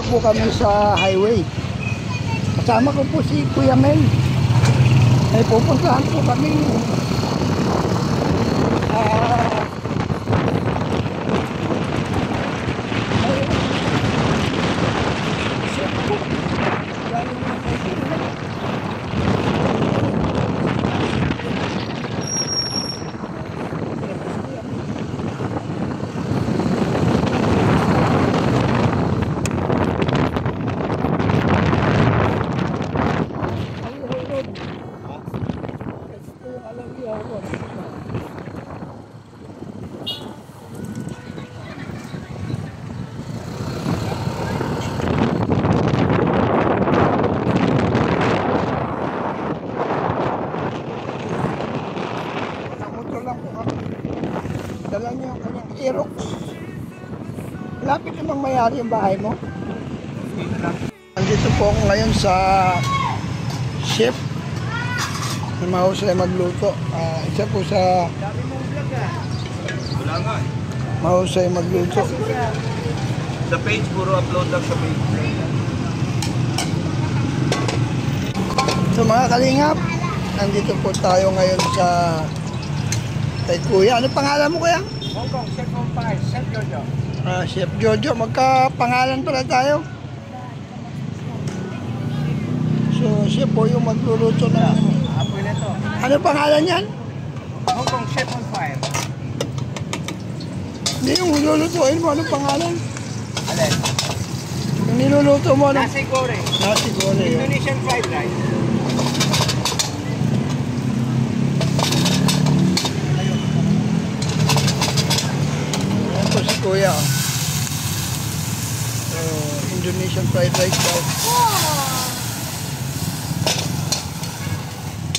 po kami sa highway. Kasama ko po si Kuya Mel. Ay pupuntahan po kami. Dala niyo ang kanyang Aerox. Lapit namang mayari yung bahay mo. Andito po ako ngayon sa chef. Mahusay magluto. Isa po sa mahusay magluto. Sa page, puro upload lang sa page. So mga kalingap, nandito po tayo ngayon sa kay Kuya. Ano pangalan mo, Kuya? Hong Kong, Chef Hong Pai, Chef Jojo. Chef Jojo. Magkapangalan pala tayo. So, siya po yung magluluto na. Apoy na to. Ano pangalan yan? Hong Kong, Chef Hong Pai. Hindi yung lulutuin mo. Ano pangalan? Alin? Yung niluluto mo. Ano? Nasi goreng. Nasi goreng. Indonesian fried rice. Si Kuya. So, Indonesian fried rice daw.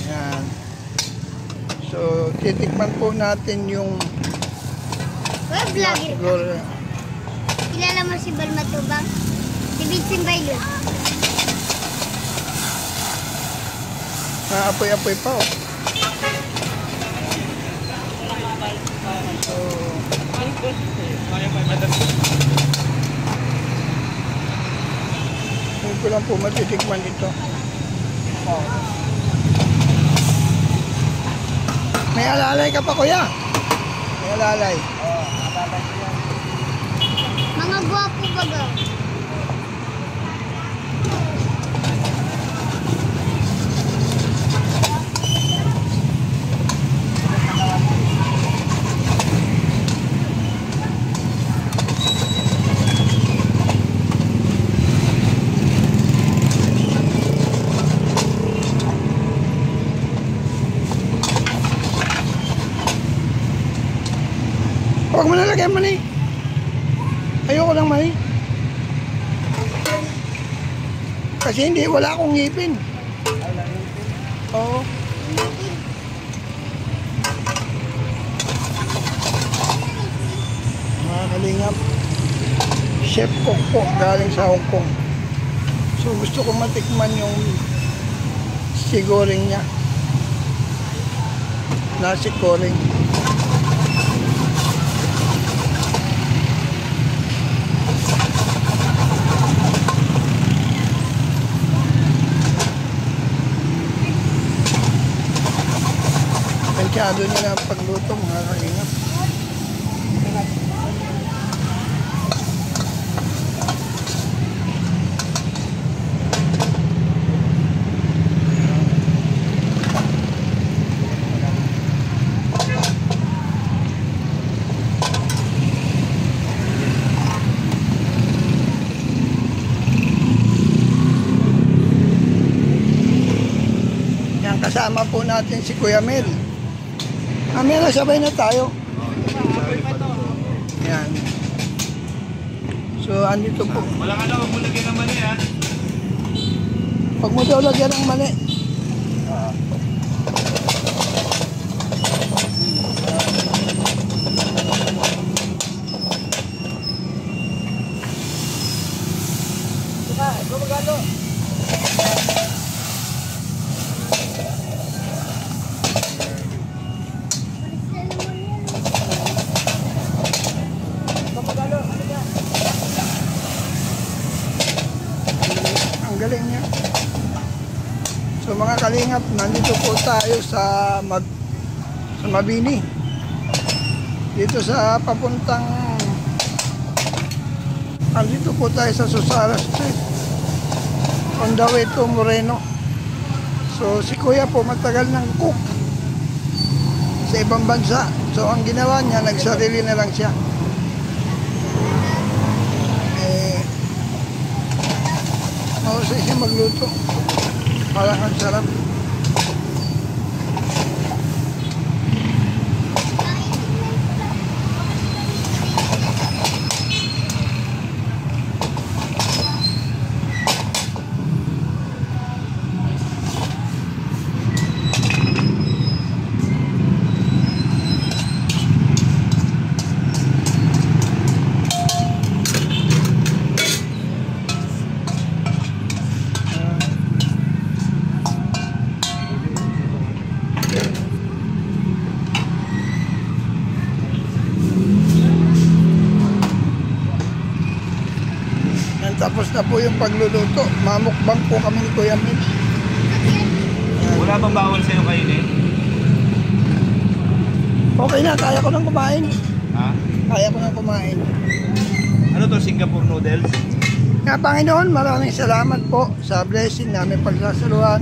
Yan. So, titikman po natin yung Vlogger siguro. Kilala mo si Bal Matubang? Si Vincent Bailo. Apoy-apoy pa oh. So, hindi ko lang po matitikman ito. May alalay ka pa, Kuya? May alalay. Mga gwapo baga. Huwag mo nalagay mani. Ayoko lang mani. Kasi hindi, wala akong ngipin. Oo. Mga kalingap, chef cook po galing sa Hong Kong. So gusto ko matikman yung sigoreng niya. Nasi goreng. Masyado nila ang pagluto, mga kaingat. Yan, kasama po natin si Kuya Mel. Mamaya sabay na tayo. Yan. So, andito po. Walang huwag mo lagyan ng mali ha. Huwag mo daw lagyan ng mali. Gumagalo. So mga kalingap, nandito po tayo sa Mabini. Dito sa papuntang nandito po tayo sa Susara Street. On the way to Moreno. So si Kuya po matagal ng cook sa ibang bansa. So ang ginawa niya, nagsarili na lang siya. Mahusay siya magluto. Parang ang sarap. Tapos na po yung pagluluto. Mamukbang po kami ni Kuya Mel. Wala bang bawal sa'yo kainin? Okay na, kaya ko nang kumain. Ha? Kaya ko nang kumain. Ano to, Singapore noodles? Nga Panginoon, maraming salamat po sa blessing namin pagsasaluhan.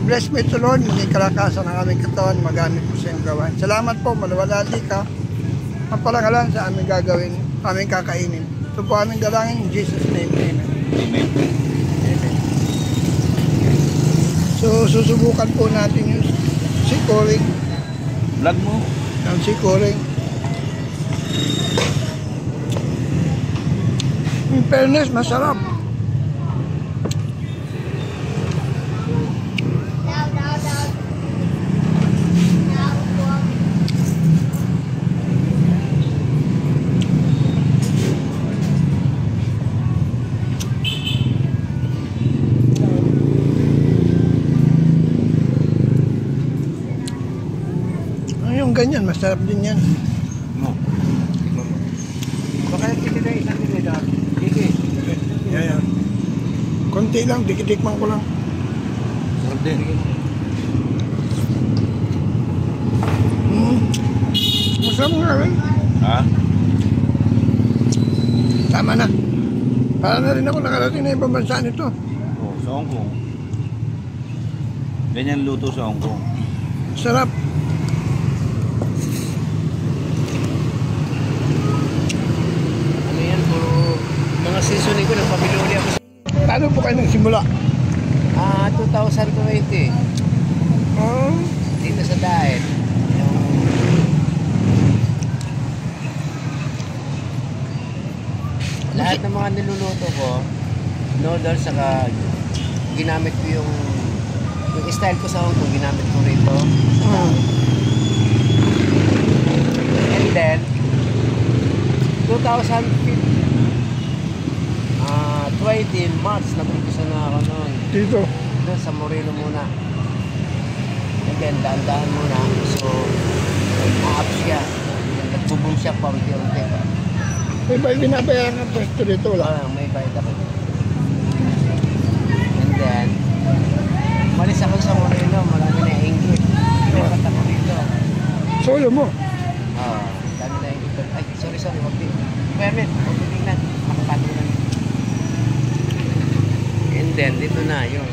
I-bless me to Lord, maging kalakasan ng aming katawan, magamit po sa iyong gawain. Salamat po, maluwalhati ka. Mapalangalan sa aming gagawin, aming kakainin. Ito po aming dalangin in Jesus' name. Amen. Amen. Amen. So, susubukan po natin yung sikoring. Vlog mo? Yung sikoring. In fairness, masarap. Yung ganyan, masarap din yan. No. Baka yung na isang nila. Sige. Yan. Konti lang, dikitikman ko lang. Sarap din. Masarap nga rin. Ha? Tama na. Para na rin ako nakarating na ibang bansa nito. Oh, sa Hong Kong. Ganyan luto sa Hong Kong. Sarap. Ano yan, puro mga seasoning ko, nagpapiluli ako sa... Paano po kayo nagsimula? 2020. Dito sa diet. Lahat ng mga niluluto ko, noodles, saka ginamit ko yung style ko sa Hong Kong, ginamit ko rito. And then, 2020 March, nag-umpisa na ako noon. Dito. Doon sa Moreno muna. And then, daan-daan muna. So, na-up siya. Nag-boom siya pa unti-unti. May ba binabayaran ng pwesto dito? Wala. May bayad ako. And then, malis ako sa Moreno. Marami na inggit. Pinakat ako dito. Solo mo? Dami na inggit. Ay, sorry. Kuya Mel, tingnan. Makapatunan. And then, dito na yun.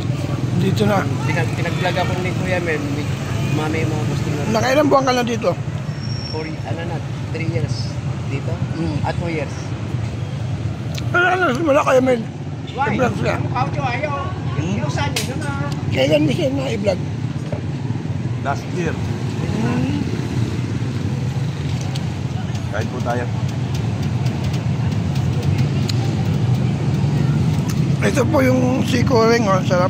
Dito na. Pinag-vlog ako ni Kuya Mel. Mami yung mga gusto na. Nakailang buwan ka na dito? 3 years dito? 2 years. Ano simula kayo, Mel? Why? I-vlog siya. Ayaw. Inusan nyo na. Kailan mo siya na i-vlog? Last year. Kain po tayo. Ito po yung sikoring, oh, sarap.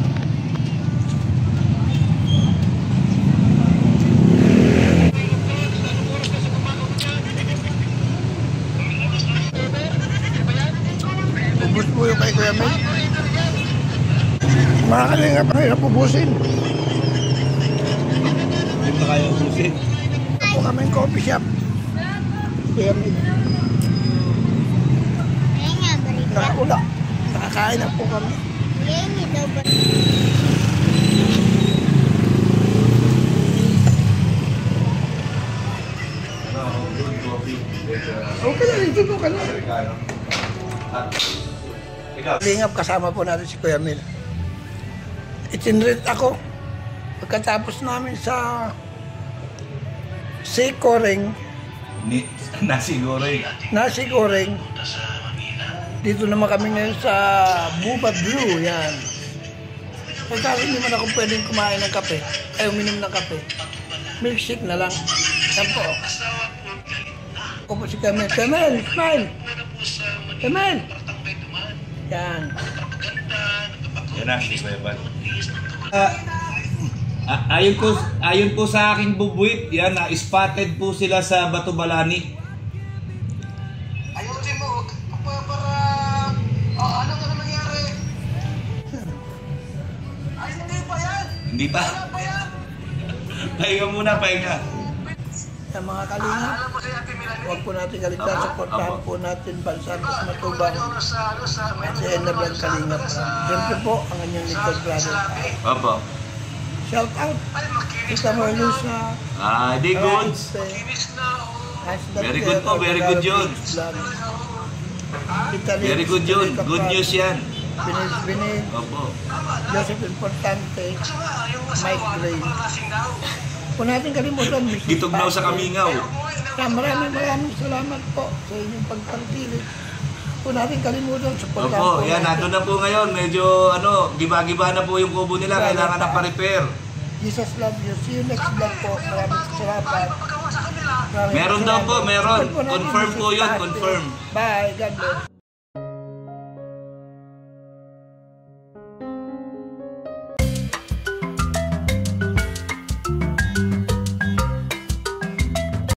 Ubus po yung kay Kuya Mel. Makakalingap, ang hirap ubusin. Hindi pa kaya ubusin. Ito po kaming coffee shop. Kuya Mel. Kaya nga, balik. Nakakula. Nakakain na po kami. Kaya nga daw ba? ano. Ikaw. Lingap kasama po natin si Kuya Mil. Itinreat ako. Pagkatapos namin sa Sikoreng, Nasi goreng. Nasi Goreng, dito naman kami ngayon sa Buba Blue, yan. Pagka hindi man ako pwedeng kumain ng kape, ay uminom ng kape, milkshake na lang. Yan po. Ako po si Kamel. Kamel, smile! Kamel! Yan. Yan na, si Kuya Bal. Ah, Ayon po sa aking bubuit, yan, spotted po sila sa Batubalani. ayusin mo, para, ano ka na nangyari? Ay, hindi pa yan! Hindi pa? Pa yan! Pahinga muna, pahinga. Sa mga kalinga, huwag po natin kaligtaan, supportahan po natin Balsantos Matubang at si Enda Blanc Kalingap. Siyempre po, ang inyong Little Brother. Opo. Shout out! Kita mo Lusa. Di good. Very good po, very good yun. Very good yun. Good news yan. Binig, Opo. Joseph Importante, Mike Gray. Kung natin kalimutan, Gitugnaw sa Kamingaw. Maraming salamat po sa inyong pagpangkilik. Kung natin kalimutan, supportahan Opo, po yan, natin. nato na po ngayon. Medyo, giba-giba na po yung kubo nila. Kailangan na pa-repair. Jesus love you. See you next vlog po. Maraming salamat. Meron daw po, meron. Support natin Confirm si po yun, Tate. confirm. Bye. God bless.